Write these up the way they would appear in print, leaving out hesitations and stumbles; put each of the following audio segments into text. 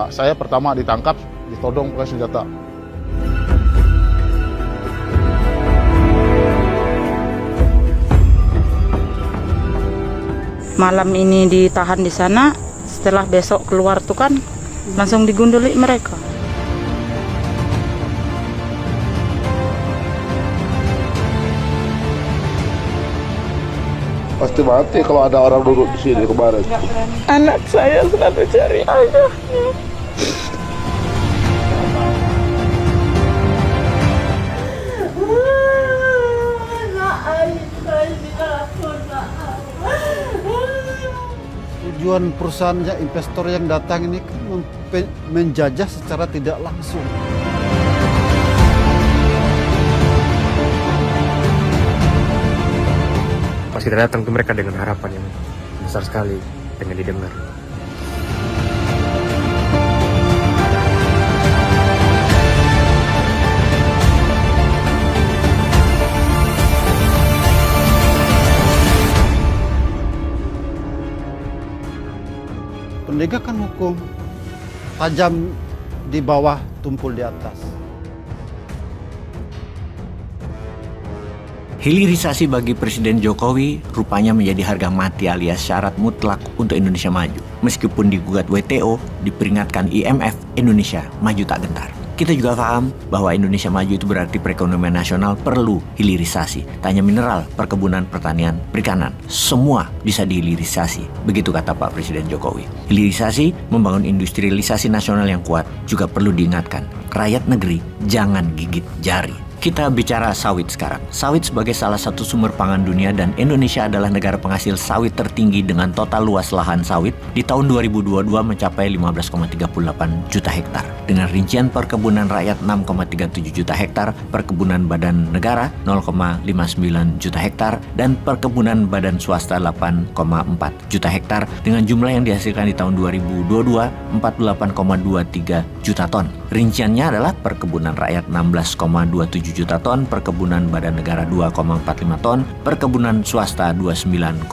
Saya pertama ditangkap, ditodong pakai senjata. Malam ini ditahan di sana, setelah besok keluar tuh kan langsung digunduli mereka. Pasti mati kalau ada orang duduk di sini kemarin. Anak saya selalu cari ayahnya. Tujuan perusahaan investor yang datang ini kan menjajah secara tidak langsung. Pas kita datang tuh mereka dengan harapan yang besar sekali, dengan didengar. Penegakan hukum tajam di bawah, tumpul di atas. Hilirisasi bagi Presiden Jokowi rupanya menjadi harga mati alias syarat mutlak untuk Indonesia maju. Meskipun digugat WTO, diperingatkan IMF, Indonesia maju tak gentar. Kita juga paham bahwa Indonesia maju itu berarti perekonomian nasional perlu hilirisasi. Tak hanya mineral, perkebunan, pertanian, perikanan, semua bisa dihilirisasi. Begitu kata Pak Presiden Jokowi. Hilirisasi, membangun industrialisasi nasional yang kuat juga perlu diingatkan. Rakyat negeri jangan gigit jari. Kita bicara sawit sekarang. Sawit sebagai salah satu sumber pangan dunia dan Indonesia adalah negara penghasil sawit tertinggi dengan total luas lahan sawit di tahun 2022 mencapai 15,38 juta hektar. Dengan rincian perkebunan rakyat 6,37 juta hektar, perkebunan badan negara 0,59 juta hektar, dan perkebunan badan swasta 8,4 juta hektar dengan jumlah yang dihasilkan di tahun 2022 48,23 juta ton. Rinciannya adalah perkebunan rakyat 16,27 juta ton, perkebunan badan negara 2,45 ton, perkebunan swasta 29,50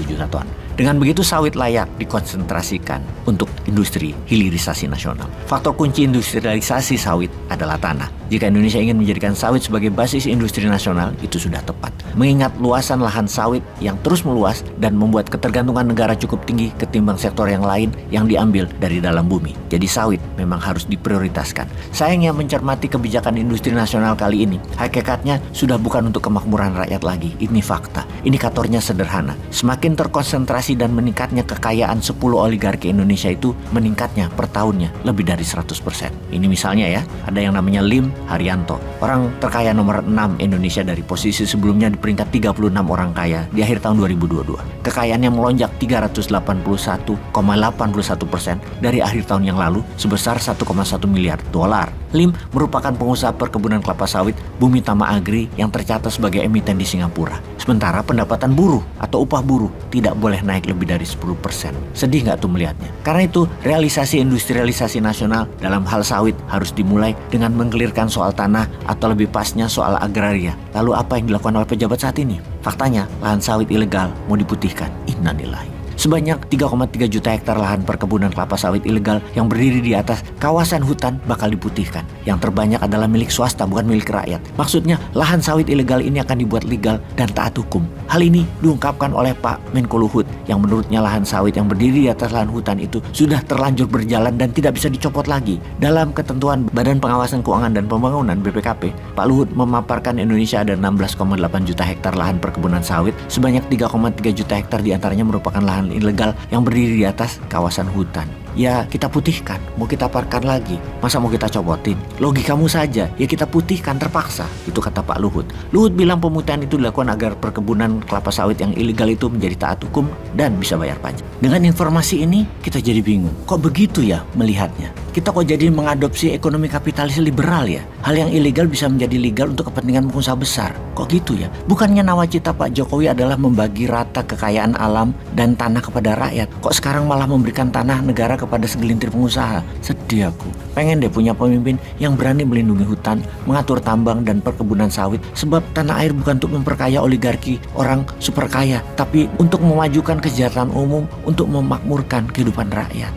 juta ton. Dengan begitu sawit layak dikonsentrasikan untuk industri hilirisasi nasional. Faktor kunci industrialisasi sawit adalah tanah. Jika Indonesia ingin menjadikan sawit sebagai basis industri nasional, itu sudah tepat. Mengingat luasan lahan sawit yang terus meluas dan membuat ketergantungan negara cukup tinggi ketimbang sektor yang lain yang diambil dari dalam bumi. Jadi sawit memang harus diprioritaskan. Sayangnya mencermati kebijakan industri nasional kali ini, hakikatnya sudah bukan untuk kemakmuran rakyat lagi. Ini fakta. Indikatornya sederhana. Semakin terkonsentrasi dan meningkatnya kekayaan 10 oligarki Indonesia itu meningkatnya per tahunnya lebih dari 100%. Ini misalnya ya, ada yang namanya Lim Haryanto, orang terkaya nomor 6 Indonesia dari posisi sebelumnya di peringkat 36 orang kaya di akhir tahun 2022. Kekayaannya melonjak 381,81% dari akhir tahun yang lalu sebesar 1,1 miliar dolar. Lim merupakan pengusaha perkebunan kelapa sawit Bumi Tama Agri yang tercatat sebagai emiten di Singapura. Sementara pendapatan buruh atau upah buruh tidak boleh naik lebih dari 10%. Sedih nggak tuh melihatnya? Karena itu realisasi industrialisasi nasional dalam hal sawit harus dimulai dengan mengkelirkan soal tanah atau lebih pasnya soal agraria. Lalu apa yang dilakukan oleh pejabat saat ini? Faktanya lahan sawit ilegal mau diputihkan. Innalillahi. Sebanyak 3,3 juta hektar lahan perkebunan kelapa sawit ilegal yang berdiri di atas kawasan hutan bakal diputihkan. Yang terbanyak adalah milik swasta, bukan milik rakyat. Maksudnya, lahan sawit ilegal ini akan dibuat legal dan taat hukum. Hal ini diungkapkan oleh Pak Menko Luhut, yang menurutnya lahan sawit yang berdiri di atas lahan hutan itu sudah terlanjur berjalan dan tidak bisa dicopot lagi. Dalam ketentuan Badan Pengawasan Keuangan dan Pembangunan (BPKP), Pak Luhut memaparkan Indonesia ada 16,8 juta hektar lahan perkebunan sawit, sebanyak 3,3 juta hektar diantaranya merupakan lahan ilegal yang berdiri di atas kawasan hutan. Ya kita putihkan, mau kita parkan lagi, masa mau kita copotin? Logikamu saja, ya kita putihkan terpaksa. Itu kata Pak Luhut. Luhut bilang pemutihan itu dilakukan agar perkebunan kelapa sawit yang ilegal itu menjadi taat hukum dan bisa bayar pajak. Dengan informasi ini kita jadi bingung, kok begitu ya melihatnya? Kita kok jadi mengadopsi ekonomi kapitalis liberal ya? Hal yang ilegal bisa menjadi legal untuk kepentingan pengusaha besar. Kok gitu ya? Bukannya nawacita Pak Jokowi adalah membagi rata kekayaan alam dan tanah kepada rakyat. Kok sekarang malah memberikan tanah negara kepada segelintir pengusaha? Sedih aku. Pengen deh punya pemimpin yang berani melindungi hutan, mengatur tambang dan perkebunan sawit. Sebab tanah air bukan untuk memperkaya oligarki orang super kaya, tapi untuk memajukan kesejahteraan umum, untuk memakmurkan kehidupan rakyat.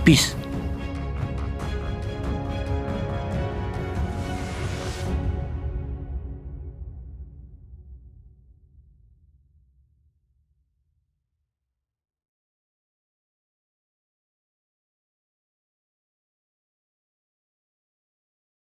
Peace.